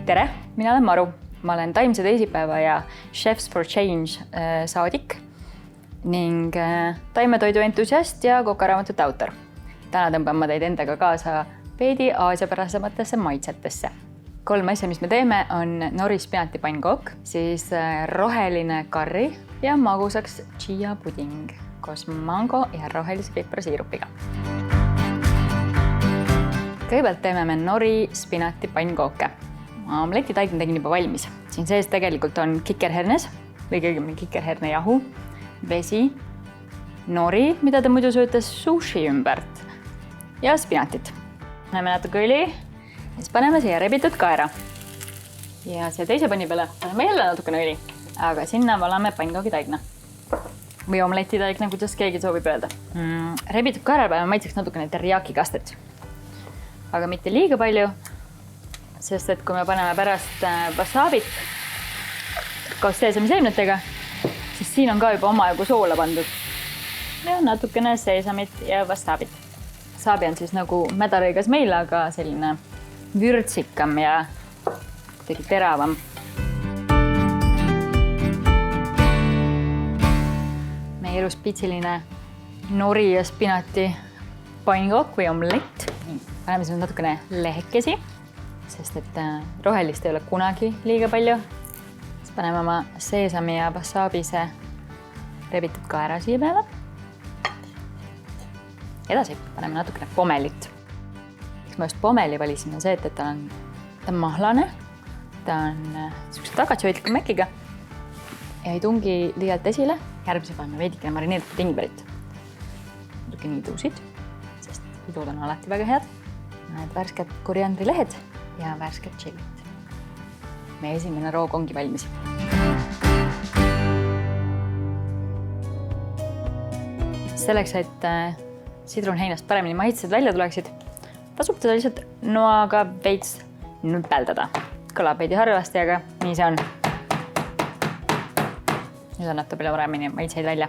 Tere, mina olen Maru. Ma olen Taimse teisipäeva ja Chefs for Change saadik ning taimetoidu entusiast ja kokaraamatute autor. Täna tõmban ma teid endaga kaasa veidi aasiapärasematesse maitsetesse. 3 asja, mis me teeme, on nori spinati pannkook, siis roheline karri ja magusaks chia puding koos mango ja rohelise piprasiirupiga. Kõigepealt teeme me nori spinati pannkooke. Omletitaig ma tegin juba valmis. Siin sees tegelikult on kikerhernes või kõigepealt kikerhernejahu, vesi, nori, mida ta muidu söötas sushi ümbert ja spinatit. Paneme natuke õli ja siis paneme siia rebitud kaera. Ja siia teise panni peale paneme jälle natukene õli, aga sinna valame pannkoogi taigna või omletitaigna, kuidas keegi soovib öelda. Rebitud kaera peale maitseks natukene teriyaki kastet. Aga mitte liiga palju, sest et kui me paneme pärast wasabit koos seesamiseemnetega, siis siin on ka juba omajagu soola pandud. Ja natukene seesamit ja wasabit. Wasabi on siis nagu mädarõigas meil, aga selline vürtsikam ja kuidagi teravam. Meie ilus pitsiline nori ja spinati pannkook või omlett. Paneme siin natukene lehekesi, sest et rohelist ei ole kunagi liiga palju. Siis paneme oma seesami ja wasabise rebitud kaera siia peale. Edasi paneme natukene pomelit. Miks ma just pomeli valisin on see, et ta on mahlane, ta on niisuguse tagasihoidliku mäkiga ja ei tungi liialt esile. Järgmise paneme veidikene marineeritud ingverit. Natukene idusid, sest idud on alati väga head. Need värsked koriandrilehed ja värsked tšilit. Meie esimene roog ongi valmis. Selleks, et sidrunheinast paremini maitsed välja tuleksid, tasub teda lihtsalt noaga veits nüpeldada. Kõlab veidi harvasti, aga nii see on. Nüüd annab ta palju paremini maitseid välja.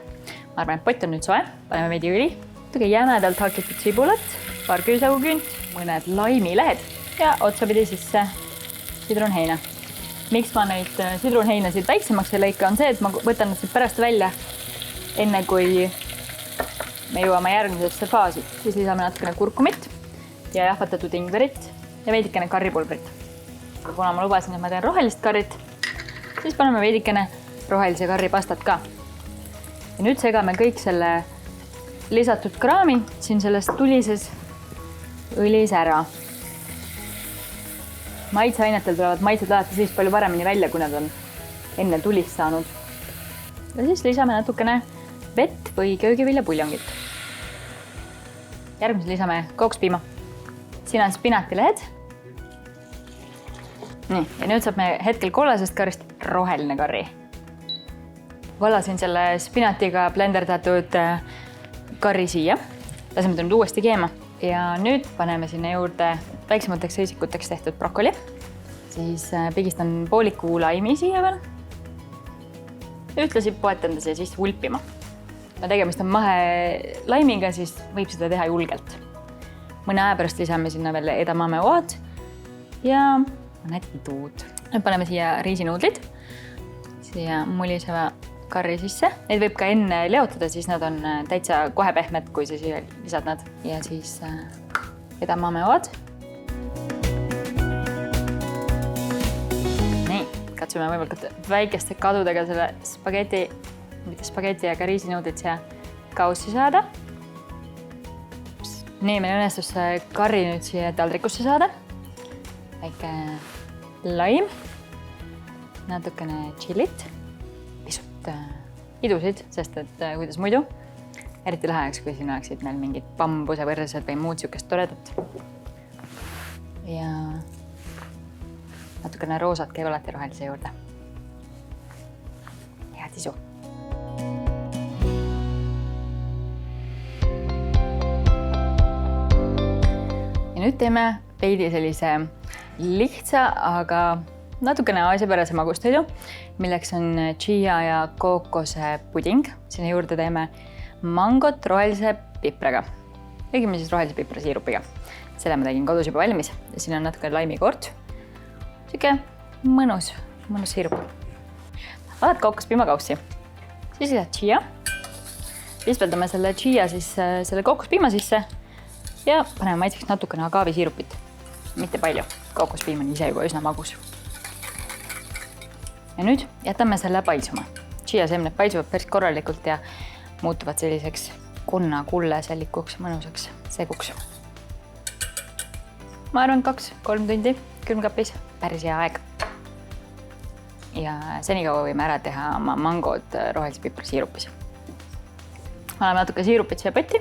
Ma arvan, et pott on nüüd soe. Paneme veidi õli, natuke jämedalt hakitud sibulat, paar küüsauküünt, mõned laimilehed ja otsapidi sisse sidrunheina. Miks ma neid sidrunheinasid väiksemaks ei lõika on see, et ma võtan nad pärast välja enne kui me jõuame järgmisesse faasi. Siis lisame natukene kurkumit ja jahvatatud ingverit ja veidikene karripulbrit. Kuna ma lubasin, et ma teen rohelist karrit, siis paneme veidikene rohelise karripastat ka. Ja nüüd segame kõik selle lisatud kraami siin selles tulises õlis ära. Maitseainetel tulevad maitsed alati siis palju paremini välja, kui nad on enne tulist saanud. Ja siis lisame natukene vett või köögiviljapuljongit. Järgmisel lisame kooksipiima. Siin on spinatilehed. Nii, ja nüüd saab me hetkel kollasest karrist roheline karri. Valasin selle spinatiga blenderdatud karri siia. Laseme ta nüüd uuesti keema. Ja nüüd paneme sinna juurde väiksemateks õisikuteks tehtud brokoli. Siis pigistan pooliku laimi siia veel. Ühtlasi poetan ta siia siis vulpima. Kui tegemist on mahe laimiga, siis võib seda teha julgelt. Mõne aja pärast lisame sinna veel edamame-oad ja mõned idud. Nüüd paneme siia riisinuudlid, siia muliseva karri sisse. Neid võib ka enne leotada, siis nad on täitsa kohe pehmed, kui sa siia lisad nad. Ja siis edamame-oad. Nii, katsume võimalikult väikeste kadudega selle spageti ja riisinuudlid siia kaussi saada. Nii, meil õnnestus karri nüüd siia taldrikusse saada. Väike laim, natukene tšilit, pisut idusid, sest et kuidas muidu. Eriti läheks, kui siin oleksid meil mingid bambuse võrsed või muud siukest toredat. Ja natukene roosat käib alati rohelise juurde. Head isu! Ja nüüd teeme veidi sellise lihtsa, aga natukene aasiapärase magustoidu, milleks on chia ja kookose puding. Sinna juurde teeme mangot rohelise pipraga. Tegime siis rohelise piprasiirupiga. Selle ma tegin kodus juba valmis. Ja siin on natuke laimikoort, Siuke mõnus siirup. Vahed kookospiimakaussi. Siis lisad chia. Pispeldame selle chia siis selle kookospiima sisse ja paneme maitseks natukene agaavisiirupit. Mitte palju. Kookospiim on ise juba üsna magus. Ja nüüd jätame selle paisuma. Chia seemned paisuvad päris korralikult ja muutuvad selliseks kulle-sellikuks mõnusaks seguks. Ma arvan 2-3 tundi külmkapis. Päris hea aeg. Ja senikaua võime ära teha oma mangod rohelise pipri siirupis. Anname natuke siirupit siia potti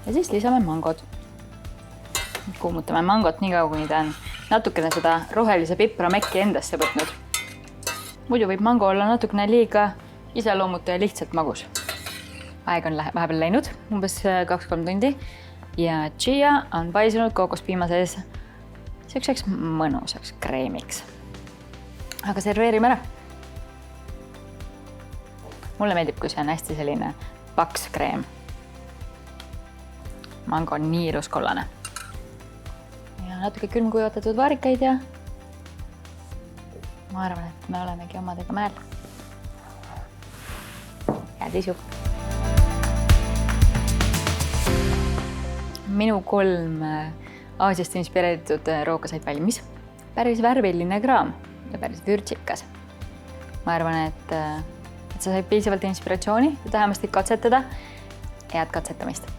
ja siis lisame mangod. Kuumutame mangot nii kaua, kuni ta on natukene seda rohelise pipra mekki endasse võtnud. Muidu võib mango olla natukene liiga iseloomuta ja lihtsalt magus. Aeg on vahepeal läinud, umbes 2-3 tundi ja chia on paisunud kookospiima sees selliseks mõnusaks kreemiks. Aga serveerime ära. Mulle meeldib, kui see on hästi selline paks kreem. Mango on nii ilus kollane. Ja natuke külmkuivatatud vaarikaid ja ma arvan, et me olemegi omadega mäel. Head isu! Minu 3 Aasiast inspireeritud rooga said valmis. Päris värviline kraam ja päris vürtsikas. Ma arvan, et sa said piisavalt inspiratsiooni ja tahame katsetada. Head katsetamist!